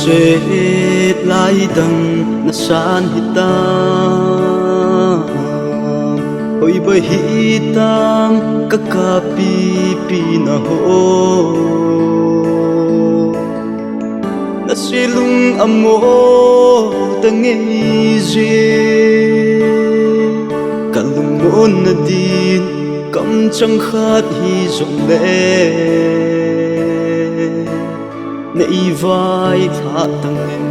sẽ lại đằng na san hita oi bai hitang kakapi pina ho na silung amo tangei je kalumon na din kam chang khat hi zong le nei vai tha tang em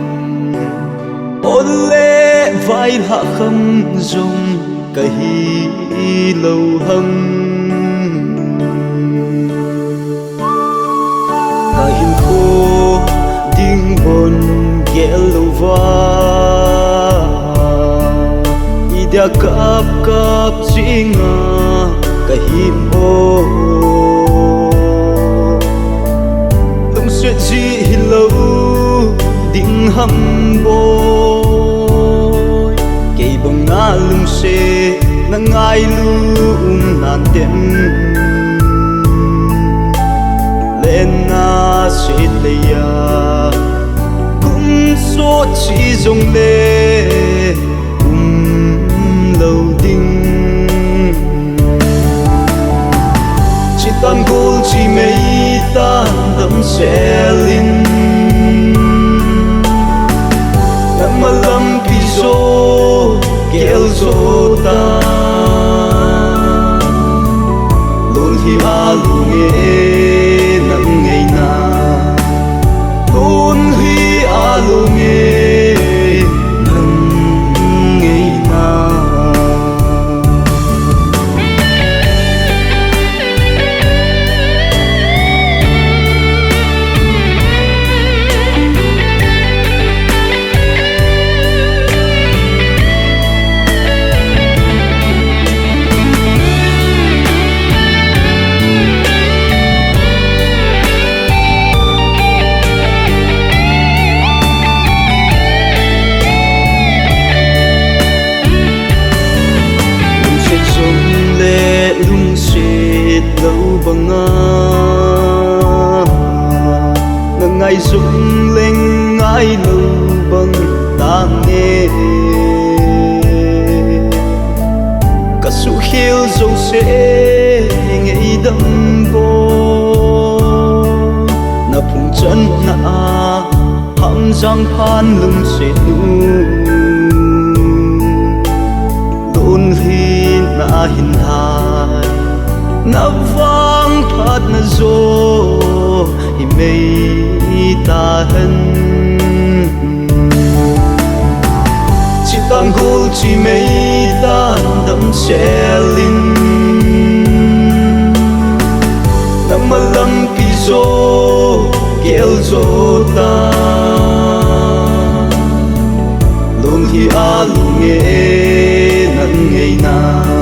ole vai hạ khâm dung cả hi lâu hâm cả hiền khô đinh bồn ghé lâu va idea cáp cáp jinga cả hiền ô sẽ chỉ lâu định hâm bôi cây bông na lung xe na ngai lung nan tem lên na sẽ lấy cũng số chỉ dùng lệ lâu đinh chỉ tan gol chỉ mấy tan đậm xe linh nằm mà lâm piso kéo gió ta luôn hi a luôn nghe nắng ngày na luôn hi a luôn nghe nắng ngày na lâu bằng ngày rung lên ngái lâu bằng ta nghe cả sự khiêu dấu sẽ ngày đâm vô na phùng chân na hàm giang phan lưng sẽ luôn hi na hình hài na vang phat na zo hi mei ta hen chỉ tang gol chỉ mei ta đam xe linh nam lam pi zo kéo zo ta luôn hi a lu nghe nan ngày na